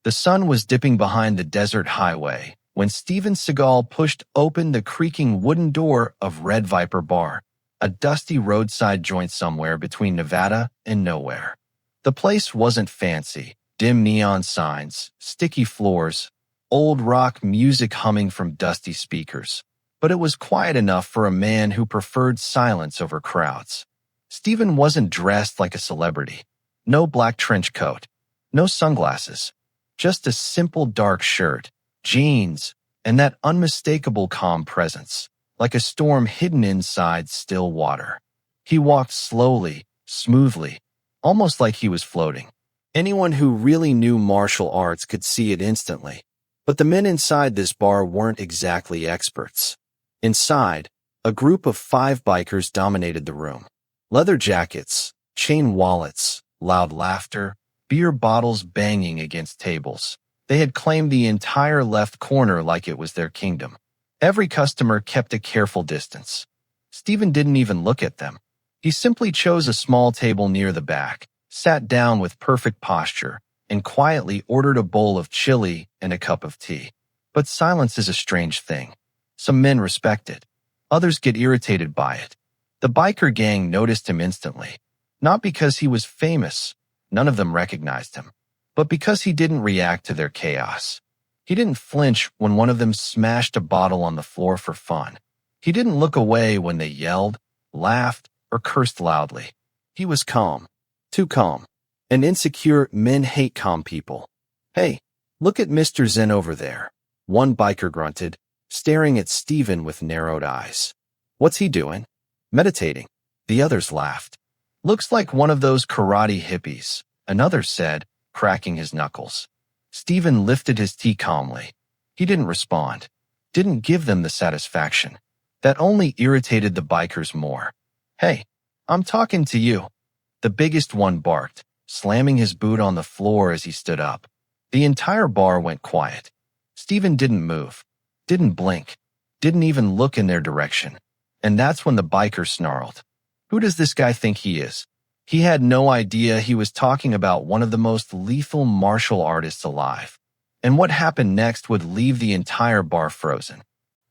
The sun was dipping behind the desert highway when Seagal pushed open the creaking wooden door of Red Viper Bar, a dusty roadside joint somewhere between Nevada and nowhere. The place wasn't fancy. Dim neon signs, sticky floors, old rock music humming from dusty speakers. But it was quiet enough for a man who preferred silence over crowds. Steven wasn't dressed like a celebrity. No black trench coat, no sunglasses, just a simple dark shirt, jeans, and that unmistakable calm presence, like a storm hidden inside still water. He walked slowly, smoothly, almost like he was floating. Anyone who really knew martial arts could see it instantly. But the men inside this bar weren't exactly experts. Inside, a group of 5 bikers dominated the room. Leather jackets, chain wallets, loud laughter, beer bottles banging against tables. They had claimed the entire left corner like it was their kingdom. Every customer kept a careful distance. Steven didn't even look at them. He simply chose a small table near the back, sat down with perfect posture, and quietly ordered a bowl of chili and a cup of tea. But silence is a strange thing. Some men respect it. Others get irritated by it. The biker gang noticed him instantly. Not because he was famous, none of them recognized him, but because he didn't react to their chaos. He didn't flinch when one of them smashed a bottle on the floor for fun. He didn't look away when they yelled, laughed, or cursed loudly. He was calm. Too calm. And insecure men hate calm people. Hey, look at Mr. Zen over there. One biker grunted, staring at Steven with narrowed eyes. What's he doing? Meditating. The others laughed. Looks like one of those karate hippies, another said, cracking his knuckles. Steven lifted his tea calmly. He didn't respond. Didn't give them the satisfaction. That only irritated the bikers more. Hey, I'm talking to you. The biggest one barked, slamming his boot on the floor as he stood up. The entire bar went quiet. Steven didn't move, didn't blink, didn't even look in their direction. And that's when the biker snarled. Who does this guy think he is? He had no idea he was talking about one of the most lethal martial artists alive. And what happened next would leave the entire bar frozen.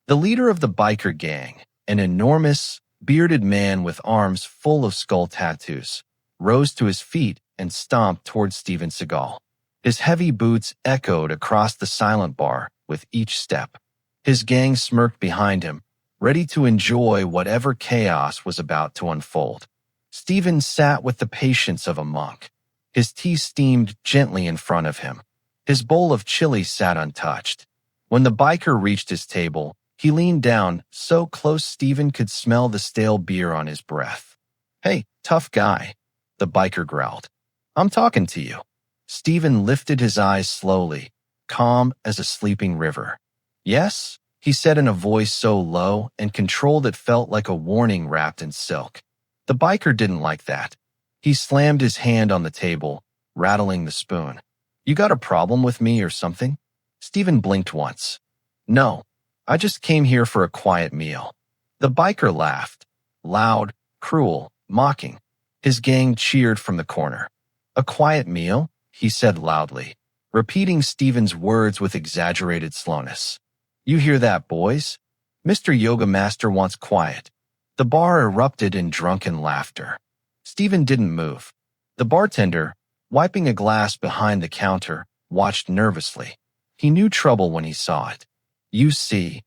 The leader of the biker gang, an enormous, bearded man with arms full of skull tattoos, rose to his feet and stomped towards Steven Seagal. His heavy boots echoed across the silent bar with each step. His gang smirked behind him, ready to enjoy whatever chaos was about to unfold. Steven sat with the patience of a monk. His tea steamed gently in front of him. His bowl of chili sat untouched. When the biker reached his table, he leaned down so close Steven could smell the stale beer on his breath. Hey, tough guy, the biker growled. I'm talking to you. Steven lifted his eyes slowly, calm as a sleeping river. Yes, he said in a voice so low and controlled it felt like a warning wrapped in silk. The biker didn't like that. He slammed his hand on the table, rattling the spoon. You got a problem with me or something? Steven blinked once. No, I just came here for a quiet meal. The biker laughed, loud, cruel, mocking. His gang cheered from the corner. A quiet meal? He said loudly, repeating Steven's words with exaggerated slowness. You hear that, boys? Mr. Yoga Master wants quiet. The bar erupted in drunken laughter. Steven didn't move. The bartender, wiping a glass behind the counter, watched nervously. He knew trouble when he saw it. You see,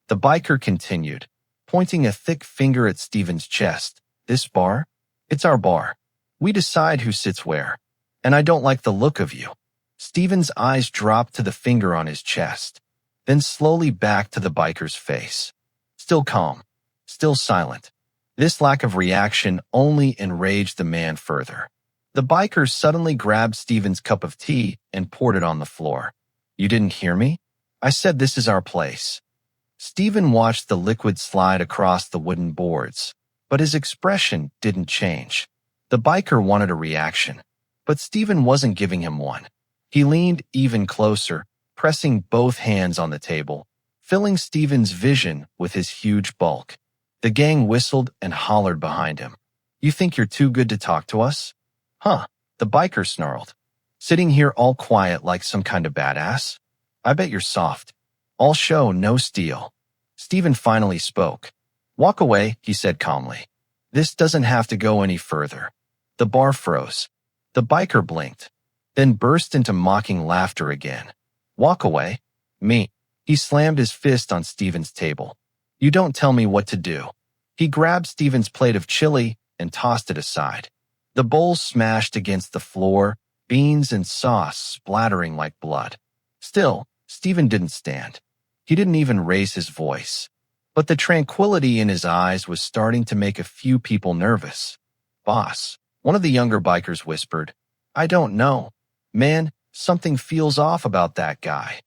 the biker continued, pointing a thick finger at Steven's chest. This bar? It's our bar. We decide who sits where. And I don't like the look of you. Steven's eyes dropped to the finger on his chest, then slowly back to the biker's face. Still calm, still silent. This lack of reaction only enraged the man further. The biker suddenly grabbed Steven's cup of tea and poured it on the floor. You didn't hear me? I said this is our place. Steven watched the liquid slide across the wooden boards, but his expression didn't change. The biker wanted a reaction, but Steven wasn't giving him one. He leaned even closer, pressing both hands on the table, filling Steven's vision with his huge bulk. The gang whistled and hollered behind him. You think you're too good to talk to us? Huh, the biker snarled. Sitting here all quiet like some kind of badass? I bet you're soft. All show, no steel. Stephen finally spoke. Walk away, he said calmly. This doesn't have to go any further. The bar froze. The biker blinked, then burst into mocking laughter again. Walk away? Me. He slammed his fist on Stephen's table. You don't tell me what to do. He grabbed Stephen's plate of chili and tossed it aside. The bowl smashed against the floor, beans and sauce splattering like blood. Still, Stephen didn't stand. He didn't even raise his voice. But the tranquility in his eyes was starting to make a few people nervous. Boss, one of the younger bikers whispered, I don't know. Man, something feels off about that guy.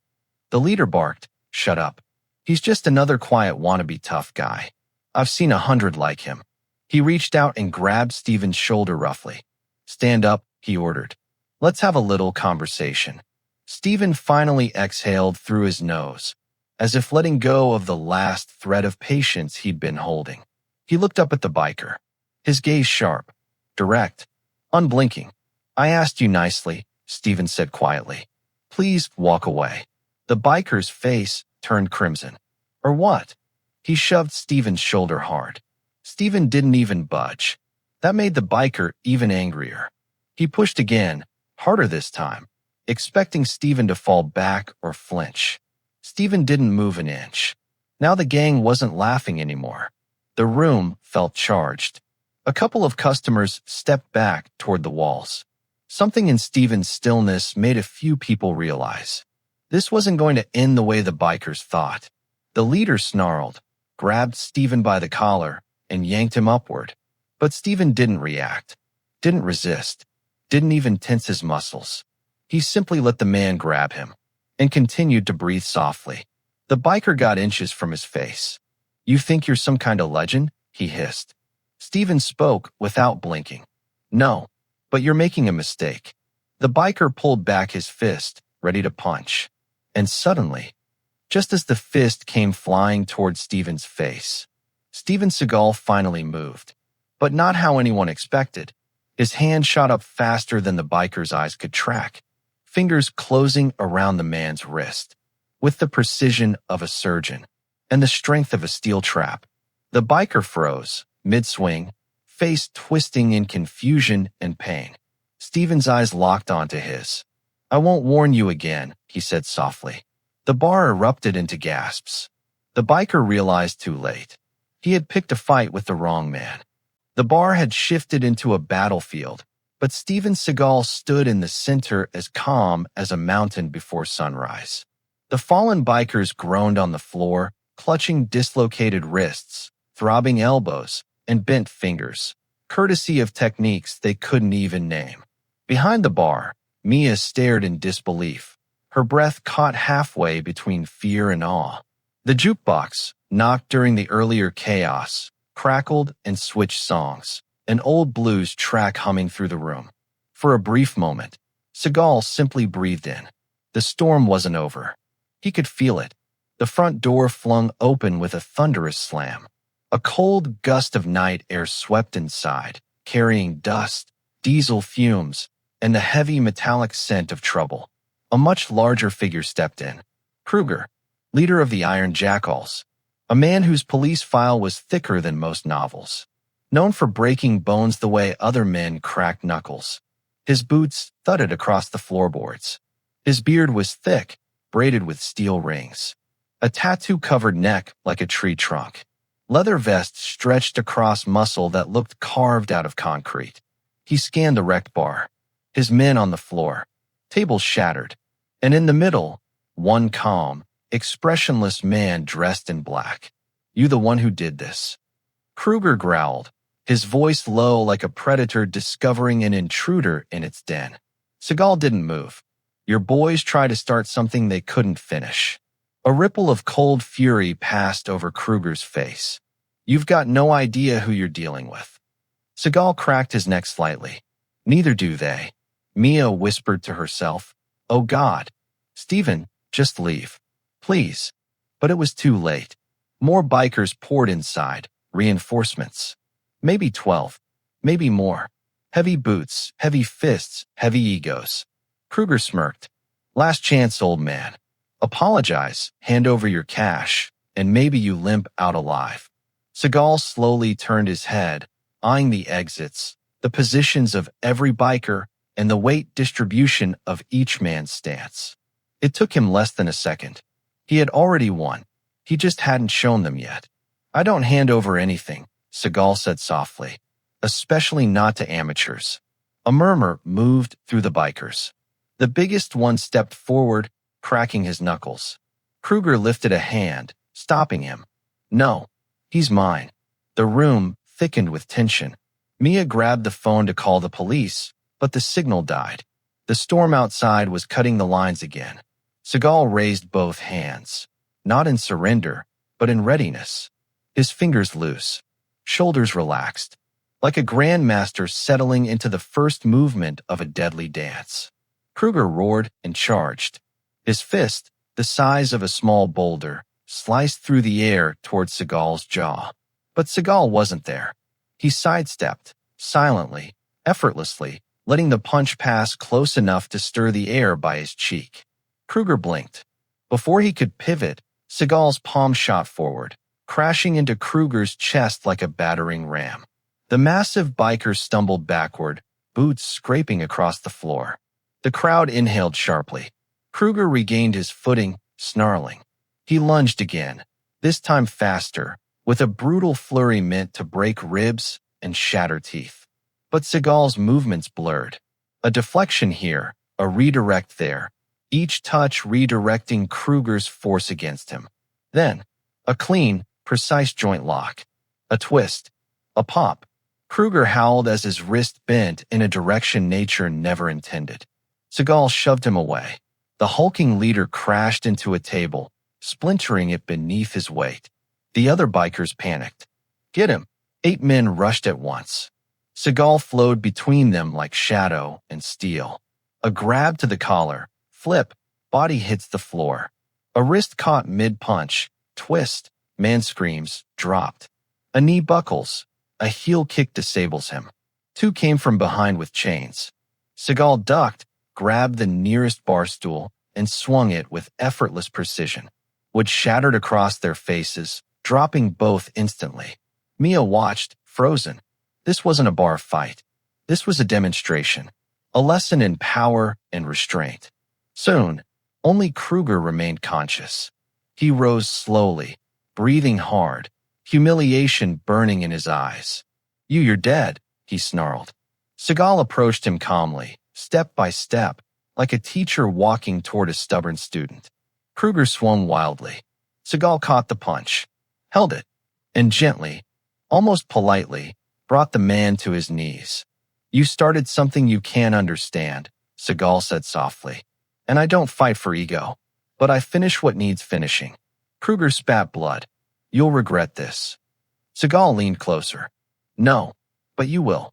The leader barked, shut up. He's just another quiet wannabe tough guy. I've seen 100 like him. He reached out and grabbed Stephen's shoulder roughly. Stand up, he ordered. Let's have a little conversation. Stephen finally exhaled through his nose, as if letting go of the last thread of patience he'd been holding. He looked up at the biker, his gaze sharp, direct, unblinking. I asked you nicely, Stephen said quietly. Please walk away. The biker's face turned crimson. Or what? He shoved Stephen's shoulder hard. Stephen didn't even budge. That made the biker even angrier. He pushed again, harder this time, expecting Stephen to fall back or flinch. Stephen didn't move an inch. Now the gang wasn't laughing anymore. The room felt charged. A couple of customers stepped back toward the walls. Something in Stephen's stillness made a few people realize this wasn't going to end the way the bikers thought. The leader snarled, grabbed Stephen by the collar, and yanked him upward. But Stephen didn't react, didn't resist, didn't even tense his muscles. He simply let the man grab him and continued to breathe softly. The biker got inches from his face. You think you're some kind of legend? He hissed. Stephen spoke without blinking. No, but you're making a mistake. The biker pulled back his fist, ready to punch. And suddenly, just as the fist came flying toward Stephen's face, Steven Seagal finally moved. But not how anyone expected. His hand shot up faster than the biker's eyes could track, fingers closing around the man's wrist, with the precision of a surgeon and the strength of a steel trap. The biker froze, mid-swing, face twisting in confusion and pain. Stephen's eyes locked onto his. I won't warn you again, he said softly. The bar erupted into gasps. The biker realized too late. He had picked a fight with the wrong man. The bar had shifted into a battlefield, but Steven Seagal stood in the center as calm as a mountain before sunrise. The fallen bikers groaned on the floor, clutching dislocated wrists, throbbing elbows, and bent fingers, courtesy of techniques they couldn't even name. Behind the bar, Mia stared in disbelief, her breath caught halfway between fear and awe. The jukebox, knocked during the earlier chaos, crackled and switched songs, an old blues track humming through the room. For a brief moment, Seagal simply breathed in. The storm wasn't over. He could feel it. The front door flung open with a thunderous slam. A cold gust of night air swept inside, carrying dust, diesel fumes, and the heavy metallic scent of trouble. A much larger figure stepped in. Kruger, leader of the Iron Jackals, a man whose police file was thicker than most novels, known for breaking bones the way other men cracked knuckles. His boots thudded across the floorboards. His beard was thick, braided with steel rings. A tattoo-covered neck like a tree trunk. Leather vest stretched across muscle that looked carved out of concrete. He scanned the wrecked bar. His men on the floor. Tables shattered. And in the middle, one calm, expressionless man dressed in black. You the one who did this. Kruger growled, his voice low like a predator discovering an intruder in its den. Seagal didn't move. Your boys tried to start something they couldn't finish. A ripple of cold fury passed over Kruger's face. You've got no idea who you're dealing with. Seagal cracked his neck slightly. Neither do they. Mia whispered to herself, Oh God. Stephen, just leave. Please. But it was too late. More bikers poured inside, reinforcements. Maybe 12. Maybe more. Heavy boots, heavy fists, heavy egos. Kruger smirked. Last chance, old man. Apologize, hand over your cash, and maybe you limp out alive. Seagal slowly turned his head, eyeing the exits, the positions of every biker, and the weight distribution of each man's stance. It took him less than a second. He had already won. He just hadn't shown them yet. I don't hand over anything, Seagal said softly, especially not to amateurs. A murmur moved through the bikers. The biggest one stepped forward, cracking his knuckles. Kruger lifted a hand, stopping him. No, he's mine. The room thickened with tension. Mia grabbed the phone to call the police, but the signal died. The storm outside was cutting the lines again. Seagal raised both hands, not in surrender, but in readiness. His fingers loose, shoulders relaxed, like a grandmaster settling into the first movement of a deadly dance. Kruger roared and charged. His fist, the size of a small boulder, sliced through the air toward Seagal's jaw. But Seagal wasn't there. He sidestepped, silently, effortlessly, letting the punch pass close enough to stir the air by his cheek. Kruger blinked. Before he could pivot, Seagal's palm shot forward, crashing into Kruger's chest like a battering ram. The massive biker stumbled backward, boots scraping across the floor. The crowd inhaled sharply. Kruger regained his footing, snarling. He lunged again, this time faster, with a brutal flurry meant to break ribs and shatter teeth. But Seagal's movements blurred. A deflection here, a redirect there, each touch redirecting Kruger's force against him. Then, a clean, precise joint lock. A twist. A pop. Kruger howled as his wrist bent in a direction nature never intended. Seagal shoved him away. The hulking leader crashed into a table, splintering it beneath his weight. The other bikers panicked. Get him! 8 men rushed at once. Seagal flowed between them like shadow and steel. A grab to the collar, flip, body hits the floor. A wrist caught mid-punch, twist, man screams, dropped. A knee buckles, a heel kick disables him. 2 came from behind with chains. Seagal ducked, grabbed the nearest bar stool, and swung it with effortless precision. Wood shattered across their faces, dropping both instantly. Mia watched, frozen. This wasn't a bar fight. This was a demonstration, a lesson in power and restraint. Soon, only Kruger remained conscious. He rose slowly, breathing hard, humiliation burning in his eyes. You're dead, he snarled. Seagal approached him calmly, step by step, like a teacher walking toward a stubborn student. Kruger swung wildly. Seagal caught the punch, held it, and gently, almost politely, brought the man to his knees. You started something you can't understand, Seagal said softly. And I don't fight for ego, but I finish what needs finishing. Kruger spat blood. You'll regret this. Seagal leaned closer. No, but you will.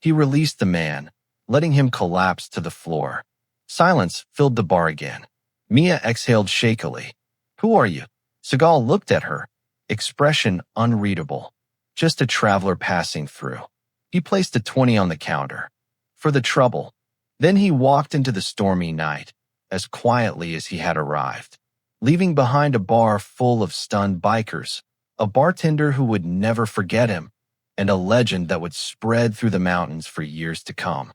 He released the man, letting him collapse to the floor. Silence filled the bar again. Mia exhaled shakily. Who are you? Seagal looked at her, expression unreadable. Just a traveler passing through. He placed a 20 on the counter. For the trouble. Then he walked into the stormy night, as quietly as he had arrived, leaving behind a bar full of stunned bikers, a bartender who would never forget him, and a legend that would spread through the mountains for years to come.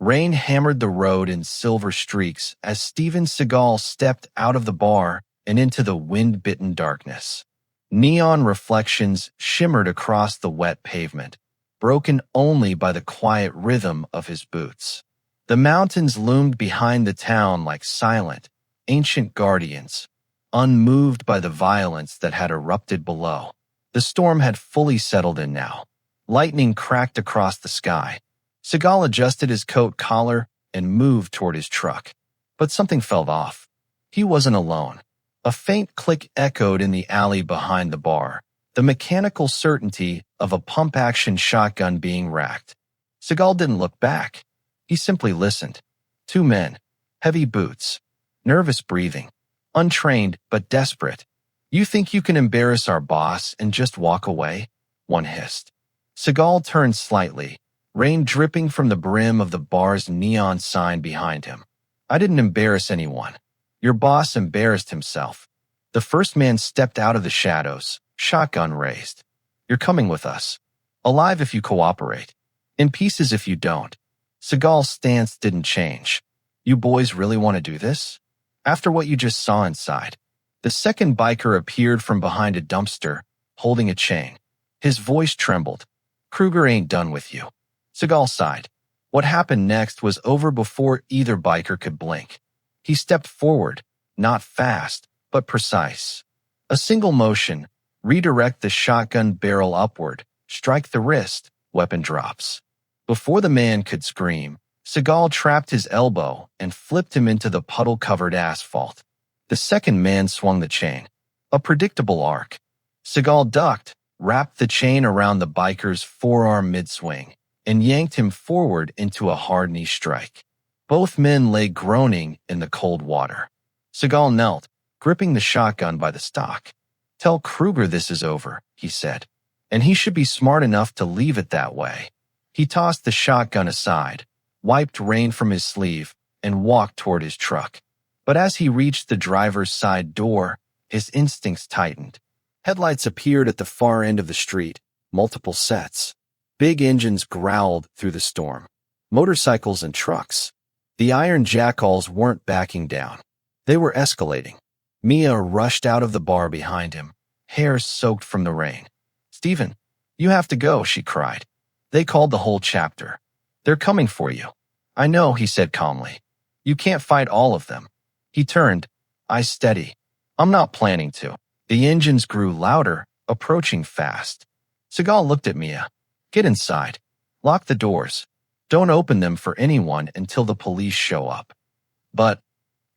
Rain hammered the road in silver streaks as Steven Seagal stepped out of the bar and into the wind-bitten darkness. Neon reflections shimmered across the wet pavement, broken only by the quiet rhythm of his boots. The mountains loomed behind the town like silent, ancient guardians, unmoved by the violence that had erupted below. The storm had fully settled in now. Lightning cracked across the sky. Seagal adjusted his coat collar and moved toward his truck. But something felt off. He wasn't alone. A faint click echoed in the alley behind the bar, the mechanical certainty of a pump-action shotgun being racked. Seagal didn't look back. He simply listened. 2 men, heavy boots, nervous breathing, untrained but desperate. You think you can embarrass our boss and just walk away? One hissed. Seagal turned slightly, rain dripping from the brim of the bar's neon sign behind him. I didn't embarrass anyone. Your boss embarrassed himself. The first man stepped out of the shadows, shotgun raised. You're coming with us. Alive if you cooperate. In pieces if you don't. Seagal's stance didn't change. You boys really want to do this? After what you just saw inside. The second biker appeared from behind a dumpster, holding a chain. His voice trembled. Kruger ain't done with you. Seagal sighed. What happened next was over before either biker could blink. He stepped forward, not fast, but precise. A single motion, redirect the shotgun barrel upward, strike the wrist, weapon drops. Before the man could scream, Seagal trapped his elbow and flipped him into the puddle-covered asphalt. The second man swung the chain. A predictable arc. Seagal ducked, wrapped the chain around the biker's forearm mid-swing, and yanked him forward into a hard knee strike. Both men lay groaning in the cold water. Seagal knelt, gripping the shotgun by the stock. Tell Kruger this is over, he said, and he should be smart enough to leave it that way. He tossed the shotgun aside, wiped rain from his sleeve, and walked toward his truck. But as he reached the driver's side door, his instincts tightened. Headlights appeared at the far end of the street, multiple sets. Big engines growled through the storm. Motorcycles and trucks. The Iron Jackals weren't backing down. They were escalating. Mia rushed out of the bar behind him, hair soaked from the rain. "Stephen, you have to go," she cried. They called the whole chapter. "They're coming for you." "I know," he said calmly. "You can't fight all of them." He turned. "Eyes steady. I'm not planning to." The engines grew louder, approaching fast. Seagal looked at Mia. "Get inside. Lock the doors. Don't open them for anyone until the police show up." "But,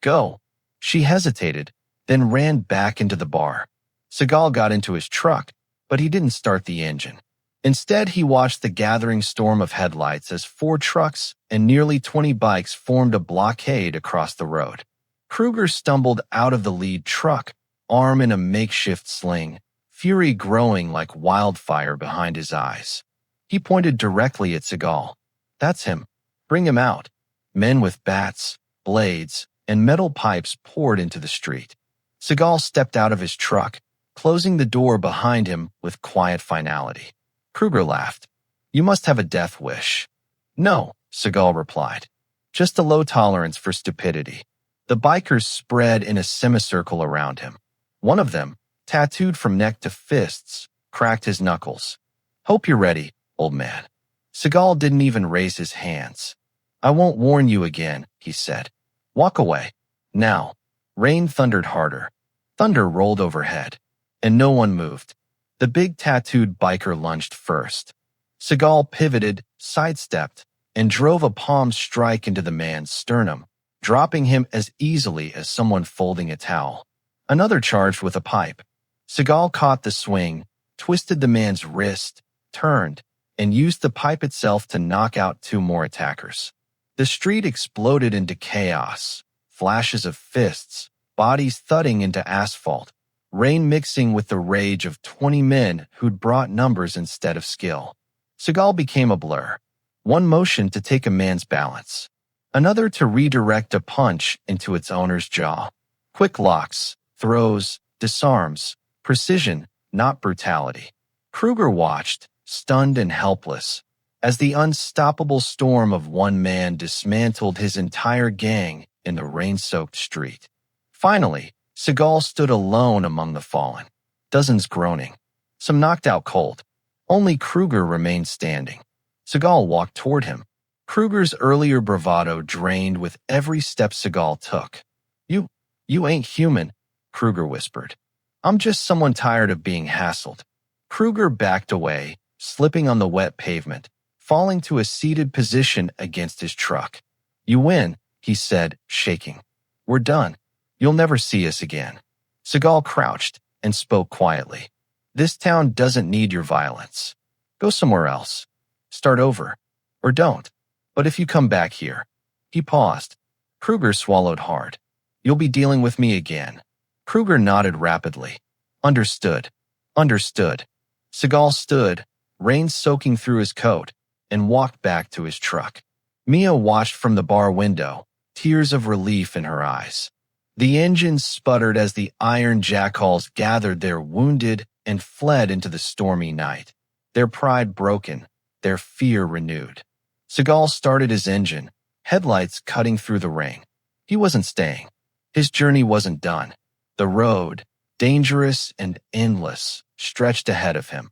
go." She hesitated, then ran back into the bar. Seagal got into his truck, but he didn't start the engine. Instead, he watched the gathering storm of headlights as 4 trucks and nearly 20 bikes formed a blockade across the road. Kruger stumbled out of the lead truck, arm in a makeshift sling, fury growing like wildfire behind his eyes. He pointed directly at Seagal. "That's him. Bring him out." Men with bats, blades, and metal pipes poured into the street. Seagal stepped out of his truck, closing the door behind him with quiet finality. Kruger laughed. "You must have a death wish." "No," Seagal replied. "Just a low tolerance for stupidity." The bikers spread in a semicircle around him. One of them, tattooed from neck to fists, cracked his knuckles. "Hope you're ready, old man." Seagal didn't even raise his hands. "I won't warn you again," he said. "Walk away. Now." Rain thundered harder. Thunder rolled overhead. And no one moved. The big tattooed biker lunged first. Seagal pivoted, sidestepped, and drove a palm strike into the man's sternum, dropping him as easily as someone folding a towel. Another charged with a pipe. Seagal caught the swing, twisted the man's wrist, turned, and used the pipe itself to knock out 2 more attackers. The street exploded into chaos, flashes of fists, bodies thudding into asphalt, rain mixing with the rage of 20 men who'd brought numbers instead of skill. Seagal became a blur. One motion to take a man's balance. Another to redirect a punch into its owner's jaw. Quick locks, throws, disarms, precision, not brutality. Kruger watched, stunned and helpless, as the unstoppable storm of one man dismantled his entire gang in the rain-soaked street. Finally, Seagal stood alone among the fallen, dozens groaning, some knocked out cold. Only Kruger remained standing. Seagal walked toward him. Kruger's earlier bravado drained with every step Seagal took. You ain't human," Kruger whispered. "I'm just someone tired of being hassled." Kruger backed away, slipping on the wet pavement, falling to a seated position against his truck. "You win," he said, shaking. "We're done. You'll never see us again." Seagal crouched and spoke quietly. "This town doesn't need your violence. Go somewhere else. Start over. Or don't. But if you come back here." He paused. Kruger swallowed hard. "You'll be dealing with me again." Kruger nodded rapidly. "Understood. Understood." Seagal stood, rain soaking through his coat, and walked back to his truck. Mia watched from the bar window, tears of relief in her eyes. The engine sputtered as the Iron Jackals gathered their wounded and fled into the stormy night, their pride broken, their fear renewed. Seagal started his engine, headlights cutting through the rain. He wasn't staying. His journey wasn't done. The road, dangerous and endless, stretched ahead of him,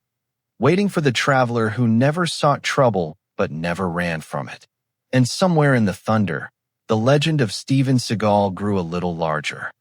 waiting for the traveler who never sought trouble but never ran from it. And somewhere in the thunder, the legend of Steven Seagal grew a little larger.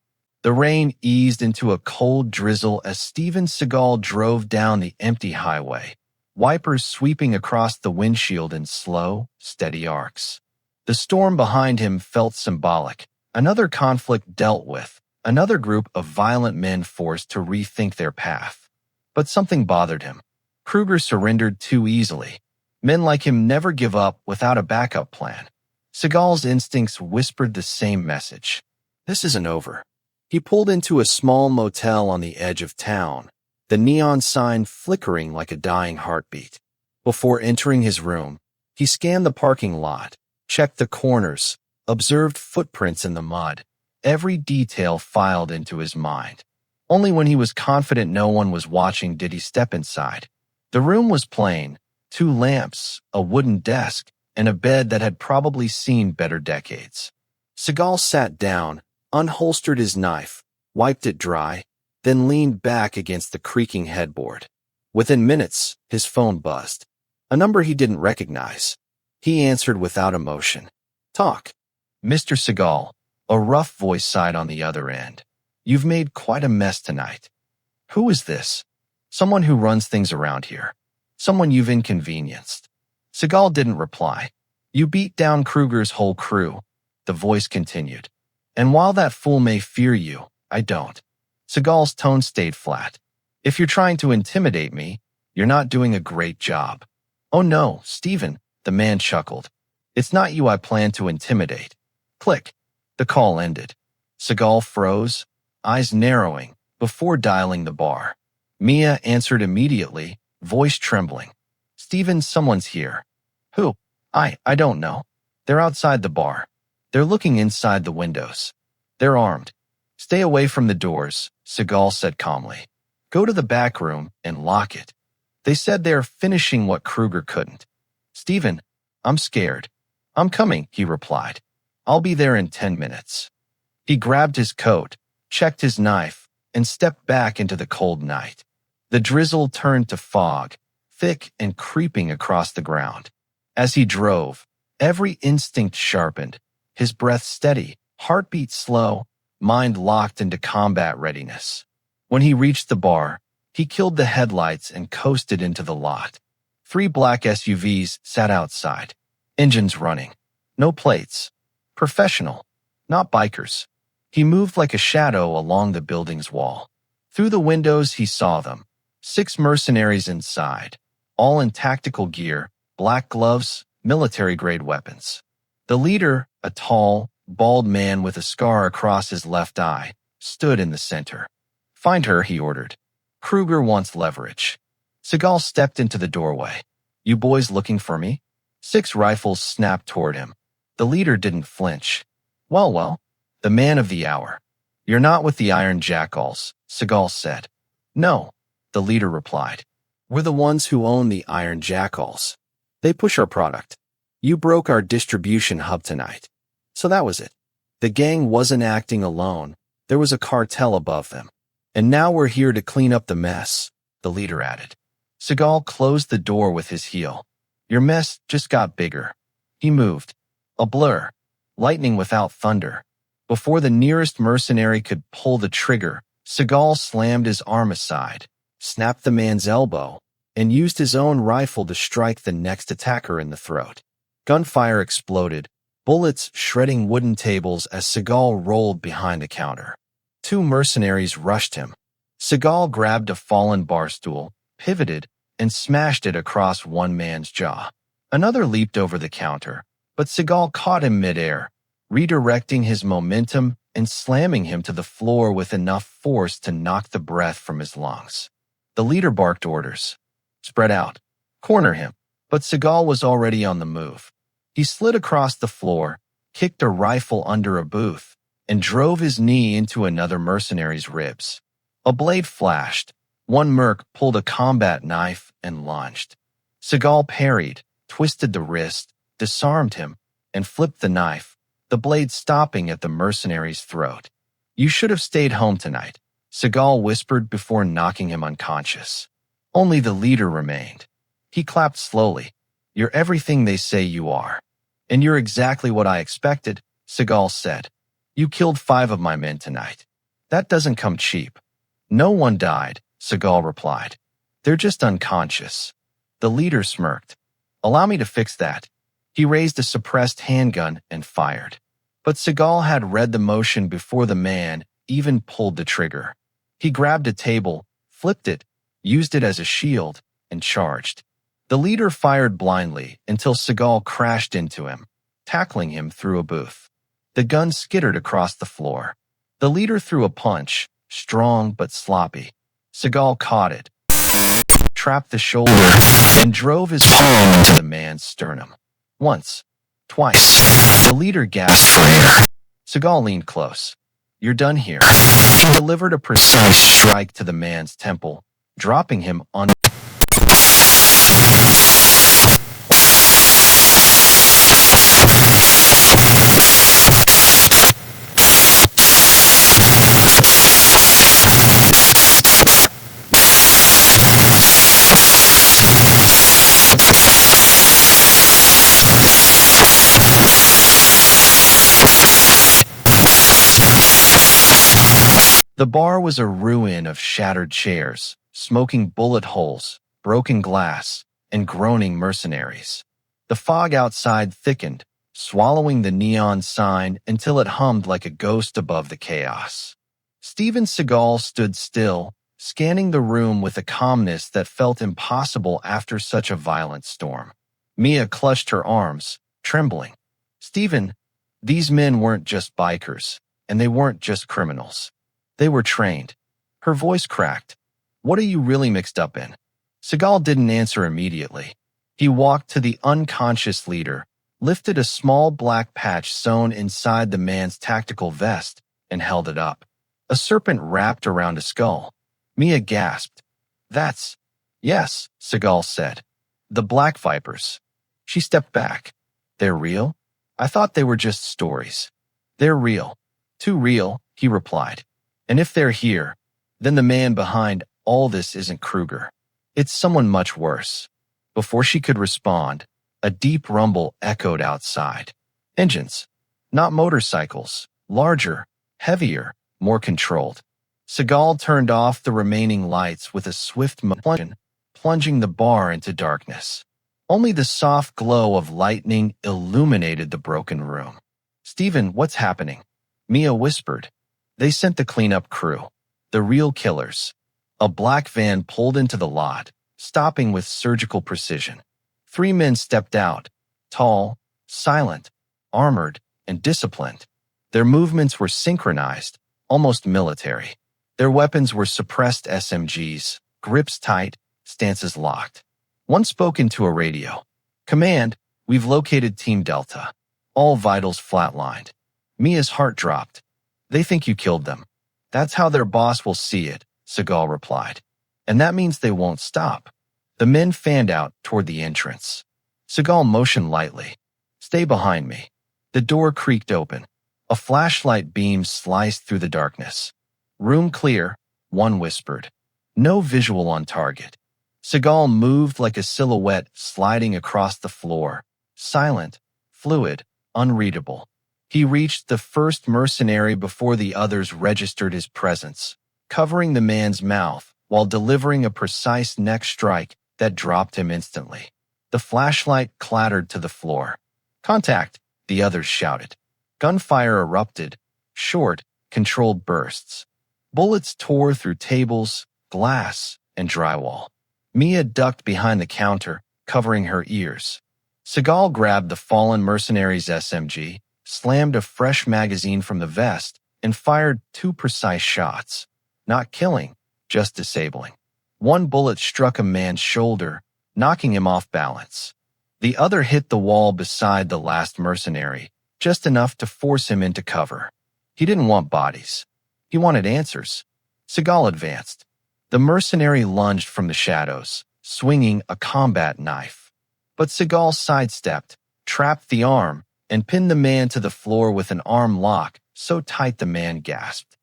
The rain eased into a cold drizzle as Steven Seagal drove down the empty highway, wipers sweeping across the windshield in slow, steady arcs. The storm behind him felt symbolic, another conflict dealt with, another group of violent men forced to rethink their path. But something bothered him. Kruger surrendered too easily. Men like him never give up without a backup plan. Seagal's instincts whispered the same message. This isn't over. He pulled into a small motel on the edge of town, the neon sign flickering like a dying heartbeat. Before entering his room, he scanned the parking lot, checked the corners, observed footprints in the mud, every detail filed into his mind. Only when he was confident no one was watching did he step inside. The room was plain, 2 lamps, a wooden desk, and a bed that had probably seen better decades. Seagal sat down, unholstered his knife, wiped it dry, then leaned back against the creaking headboard. Within minutes, his phone buzzed. A number he didn't recognize. He answered without emotion. Talk. Mr. Seagal, a rough voice sighed on the other end. You've made quite a mess tonight. Who is this? Someone who runs things around here. Someone you've inconvenienced. Seagal didn't reply. You beat down Kruger's whole crew, the voice continued. And while that fool may fear you, I don't. Seagal's tone stayed flat. If you're trying to intimidate me, you're not doing a great job. Oh no, Steven, the man chuckled. It's not you I plan to intimidate. Click. The call ended. Seagal froze, eyes narrowing, before dialing the bar. Mia answered immediately, voice trembling. Steven, someone's here. Who? I don't know. They're outside the bar. They're looking inside the windows. They're armed. Stay away from the doors, Seagal said calmly. Go to the back room and lock it. They said they're finishing what Kruger couldn't. Steven, I'm scared. I'm coming, he replied. I'll be there in 10 minutes. He grabbed his coat, checked his knife, and stepped back into the cold night. The drizzle turned to fog, thick and creeping across the ground. As he drove, every instinct sharpened, his breath steady, heartbeat slow, mind locked into combat readiness. When he reached the bar, he killed the headlights and coasted into the lot. 3 black SUVs sat outside, engines running. No plates. Professional, not bikers. He moved like a shadow along the building's wall. Through the windows he saw them. 6 mercenaries inside, all in tactical gear, black gloves, military-grade weapons. The leader, a tall, bald man with a scar across his left eye, stood in the center. Find her, he ordered. Kruger wants leverage. Seagal stepped into the doorway. You boys looking for me? 6 rifles snapped toward him. The leader didn't flinch. Well, the man of the hour. You're not with the Iron Jackals, Seagal said. No, the leader replied. We're the ones who own the Iron Jackals. They push our product. You broke our distribution hub tonight. So that was it. The gang wasn't acting alone. There was a cartel above them. And now we're here to clean up the mess, the leader added. Seagal closed the door with his heel. Your mess just got bigger. He moved. A blur. Lightning without thunder. Before the nearest mercenary could pull the trigger, Seagal slammed his arm aside, snapped the man's elbow, and used his own rifle to strike the next attacker in the throat. Gunfire exploded, bullets shredding wooden tables as Seagal rolled behind the counter. 2 mercenaries rushed him. Seagal grabbed a fallen bar stool, pivoted, and smashed it across one man's jaw. Another leaped over the counter, but Seagal caught him midair, redirecting his momentum and slamming him to the floor with enough force to knock the breath from his lungs. The leader barked orders. Spread out. Corner him. But Seagal was already on the move. He slid across the floor, kicked a rifle under a booth, and drove his knee into another mercenary's ribs. A blade flashed. One merc pulled a combat knife and lunged. Seagal parried, twisted the wrist, disarmed him, and flipped the knife, the blade stopping at the mercenary's throat. "You should have stayed home tonight," Seagal whispered before knocking him unconscious. Only the leader remained. He clapped slowly. "You're everything they say you are." "And you're exactly what I expected," Seagal said. "You killed 5 of my men tonight. That doesn't come cheap." "No one died," Seagal replied. "They're just unconscious." The leader smirked. "Allow me to fix that." He raised a suppressed handgun and fired. But Seagal had read the motion before the man even pulled the trigger. He grabbed a table, flipped it, used it as a shield, and charged. The leader fired blindly until Seagal crashed into him, tackling him through a booth. The gun skittered across the floor. The leader threw a punch, strong but sloppy. Seagal caught it, trapped the shoulder, and drove his palm into the man's sternum. Once, twice, the leader gasped for air. Seagal leaned close. "You're done here." He delivered a precise strike to the man's temple, dropping him on. The bar was a ruin of shattered chairs, smoking bullet holes, broken glass, and groaning mercenaries. The fog outside thickened, swallowing the neon sign until it hummed like a ghost above the chaos. Steven Seagal stood still, scanning the room with a calmness that felt impossible after such a violent storm. Mia clutched her arms, trembling. "Steven, these men weren't just bikers, and they weren't just criminals. They were trained." Her voice cracked. "What are you really mixed up in?" Seagal didn't answer immediately. He walked to the unconscious leader, lifted a small black patch sewn inside the man's tactical vest, and held it up. A serpent wrapped around a skull. Mia gasped. "That's—" "Yes," Seagal said. "The Black Vipers." She stepped back. "They're real? I thought they were just stories." "They're real. Too real," he replied. "And if they're here, then the man behind all this isn't Kruger. It's someone much worse." Before she could respond, a deep rumble echoed outside. Engines. Not motorcycles. Larger, heavier, more controlled. Seagal turned off the remaining lights with a swift motion, plunging the bar into darkness. Only the soft glow of lightning illuminated the broken room. "Steven, what's happening?" Mia whispered. "They sent the cleanup crew. The real killers." A black van pulled into the lot, stopping with surgical precision. 3 men stepped out, tall, silent, armored, and disciplined. Their movements were synchronized, almost military. Their weapons were suppressed SMGs, grips tight, stances locked. One spoke into a radio. "Command, we've located Team Delta. All vitals flatlined." Mia's heart dropped. "They think you killed them." "That's how their boss will see it," Seagal replied. "And that means they won't stop." The men fanned out toward the entrance. Seagal motioned lightly. "Stay behind me." The door creaked open. A flashlight beam sliced through the darkness. "Room clear," one whispered. "No visual on target." Seagal moved like a silhouette sliding across the floor, silent, fluid, unreadable. He reached the first mercenary before the others registered his presence, covering the man's mouth while delivering a precise neck strike that dropped him instantly. The flashlight clattered to the floor. "Contact," the others shouted. Gunfire erupted, short, controlled bursts. Bullets tore through tables, glass, and drywall. Mia ducked behind the counter, covering her ears. Seagal grabbed the fallen mercenary's SMG, slammed a fresh magazine from the vest, and fired 2 precise shots. Not killing, just disabling. One bullet struck a man's shoulder, knocking him off balance. The other hit the wall beside the last mercenary, just enough to force him into cover. He didn't want bodies. He wanted answers. Seagal advanced. The mercenary lunged from the shadows, swinging a combat knife. But Seagal sidestepped, trapped the arm, and pinned the man to the floor with an arm lock so tight the man gasped.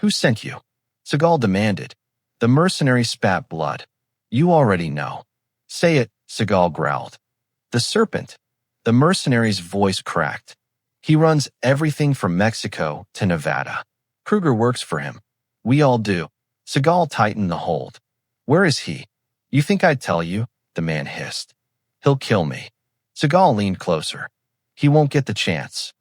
"Who sent you?" Seagal demanded. The mercenary spat blood. "You already know." "Say it," Seagal growled. "The Serpent." The mercenary's voice cracked. "He runs everything from Mexico to Nevada. Kruger works for him. We all do." Seagal tightened the hold. "Where is he?" "You think I'd tell you?" the man hissed. "He'll kill me." Seagal leaned closer. "He won't get the chance."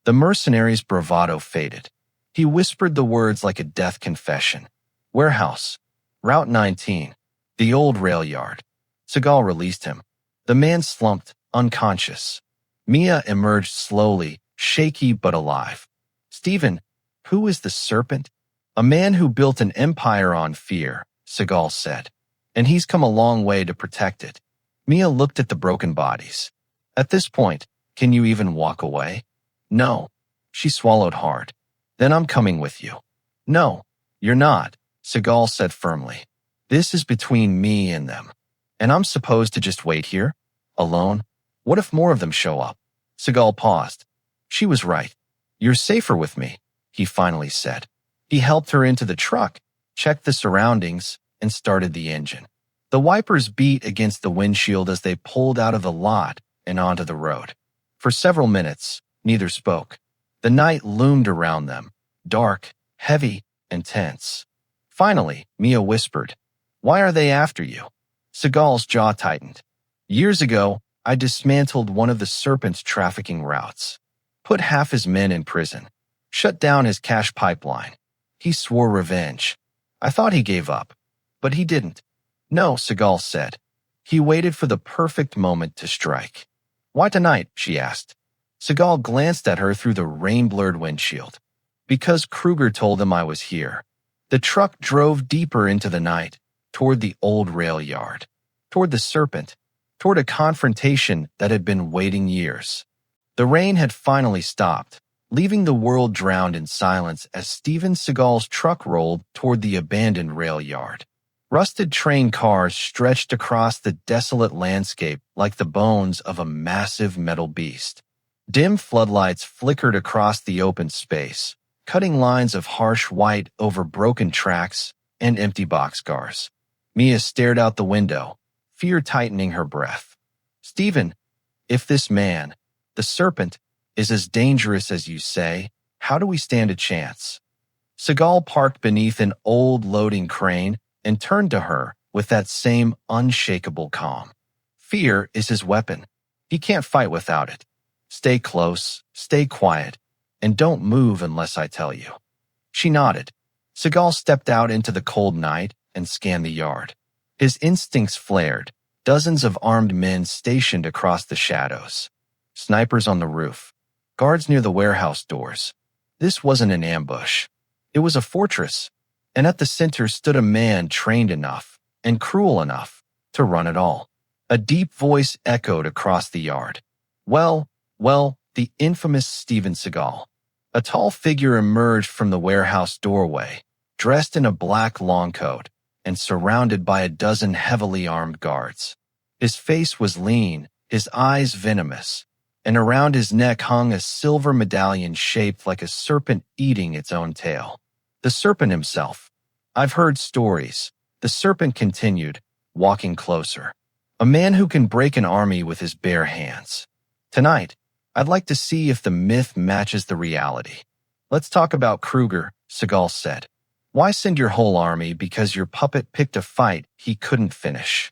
The mercenary's bravado faded. He whispered the words like a death confession. "Warehouse. Route 19. The old rail yard." Seagal released him. The man slumped, unconscious. Mia emerged slowly, shaky but alive. "Stephen, who is the Serpent?" "A man who built an empire on fear," Seagal said. "And he's come a long way to protect it." Mia looked at the broken bodies. "At this point, can you even walk away?" "No." She swallowed hard. "Then I'm coming with you." "No, you're not," Seagal said firmly. "This is between me and them. And I'm supposed to just wait here? Alone? What if more of them show up?" Seagal paused. She was right. "You're safer with me," he finally said. He helped her into the truck, checked the surroundings, and started the engine. The wipers beat against the windshield as they pulled out of the lot and onto the road. For several minutes, neither spoke. The night loomed around them, dark, heavy, and tense. Finally, Mia whispered, "Why are they after you?" Seagal's jaw tightened. "Years ago, I dismantled one of the Serpent's trafficking routes, put half his men in prison, shut down his cash pipeline. He swore revenge. I thought he gave up, but he didn't." "No," Seagal said. "He waited for the perfect moment to strike." "Why tonight?" she asked. Seagal glanced at her through the rain-blurred windshield. "Because Kruger told him I was here." The truck drove deeper into the night, toward the old rail yard, toward the Serpent, toward a confrontation that had been waiting years. The rain had finally stopped, leaving the world drowned in silence as Steven Seagal's truck rolled toward the abandoned rail yard. Rusted train cars stretched across the desolate landscape like the bones of a massive metal beast. Dim floodlights flickered across the open space, cutting lines of harsh white over broken tracks and empty boxcars. Mia stared out the window, fear tightening her breath. "Stephen, if this man, the Serpent, is as dangerous as you say, how do we stand a chance?" Seagal parked beneath an old loading crane and turned to her with that same unshakable calm. "Fear is his weapon. He can't fight without it. Stay close, stay quiet, and don't move unless I tell you." She nodded. Seagal stepped out into the cold night and scanned the yard. His instincts flared, dozens of armed men stationed across the shadows. Snipers on the roof, guards near the warehouse doors. This wasn't an ambush. It was a fortress, and at the center stood a man trained enough and cruel enough to run it all. A deep voice echoed across the yard. Well, the infamous Steven Seagal." A tall figure emerged from the warehouse doorway, dressed in a black long coat and surrounded by a dozen heavily armed guards. His face was lean, his eyes venomous, and around his neck hung a silver medallion shaped like a serpent eating its own tail. The Serpent himself. "I've heard stories," the Serpent continued, walking closer. "A man who can break an army with his bare hands. Tonight, I'd like to see if the myth matches the reality." "Let's talk about Kruger," Seagal said. "Why send your whole army because your puppet picked a fight he couldn't finish?"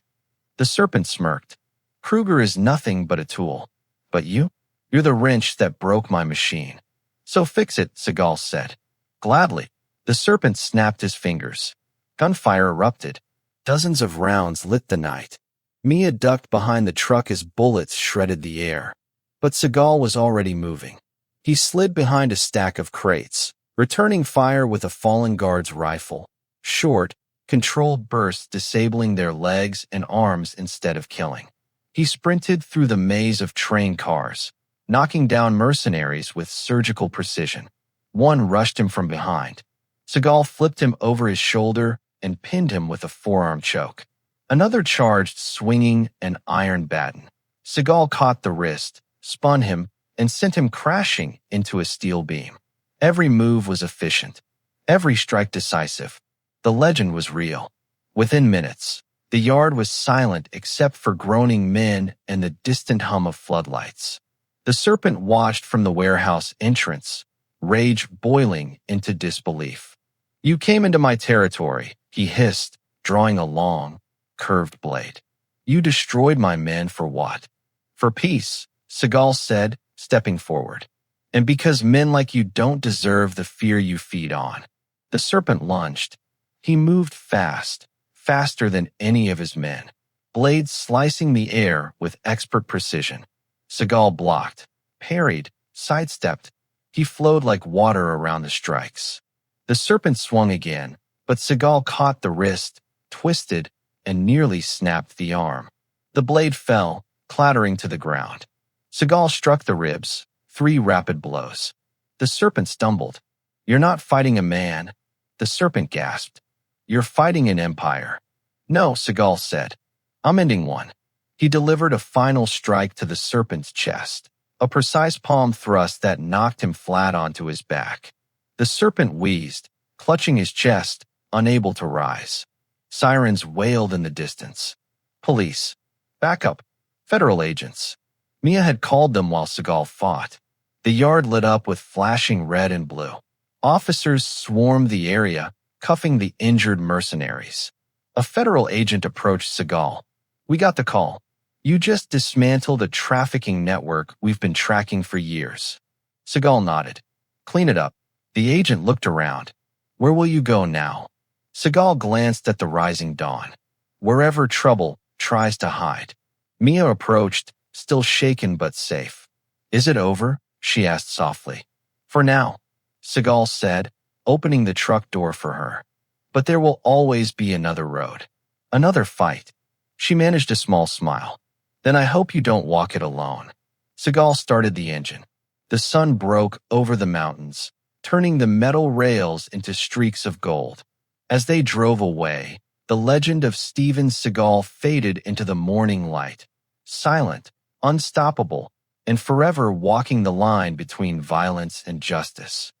The Serpent smirked. "Kruger is nothing but a tool. But you're the wrench that broke my machine. So fix it," Seagal said. "Gladly." The Serpent snapped his fingers. Gunfire erupted. Dozens of rounds lit the night. Mia ducked behind the truck as bullets shredded the air. But Seagal was already moving. He slid behind a stack of crates, returning fire with a fallen guard's rifle. Short, controlled bursts disabling their legs and arms instead of killing. He sprinted through the maze of train cars, knocking down mercenaries with surgical precision. One rushed him from behind. Seagal flipped him over his shoulder and pinned him with a forearm choke. Another charged, swinging an iron baton. Seagal caught the wrist, spun him, and sent him crashing into a steel beam. Every move was efficient, every strike decisive. The legend was real. Within minutes, the yard was silent except for groaning men and the distant hum of floodlights. The Serpent watched from the warehouse entrance, rage boiling into disbelief. "You came into my territory," he hissed, drawing a long, curved blade. "You destroyed my men for what?" "For peace," Seagal said, stepping forward. "And because men like you don't deserve the fear you feed on." The Serpent lunged. He moved fast, faster than any of his men, blades slicing the air with expert precision. Seagal blocked, parried, sidestepped. He flowed like water around the strikes. The Serpent swung again, but Seagal caught the wrist, twisted, and nearly snapped the arm. The blade fell, clattering to the ground. Seagal struck the ribs, 3 rapid blows. The Serpent stumbled. "You're not fighting a man," the Serpent gasped. "You're fighting an empire." "No," Seagal said. "I'm ending one." He delivered a final strike to the Serpent's chest, a precise palm thrust that knocked him flat onto his back. The Serpent wheezed, clutching his chest, unable to rise. Sirens wailed in the distance. Police. Backup. Federal agents. Mia had called them while Seagal fought. The yard lit up with flashing red and blue. Officers swarmed the area, cuffing the injured mercenaries. A federal agent approached Seagal. "We got the call. You just dismantled a trafficking network we've been tracking for years." Seagal nodded. "Clean it up." The agent looked around. "Where will you go now?" Seagal glanced at the rising dawn. "Wherever trouble tries to hide." Mia approached, still shaken but safe. "Is it over?" she asked softly. "For now," Seagal said, opening the truck door for her. "But there will always be another road. Another fight." She managed a small smile. "Then I hope you don't walk it alone." Seagal started the engine. The sun broke over the mountains, turning the metal rails into streaks of gold. As they drove away, the legend of Steven Seagal faded into the morning light, silent, unstoppable, and forever walking the line between violence and justice.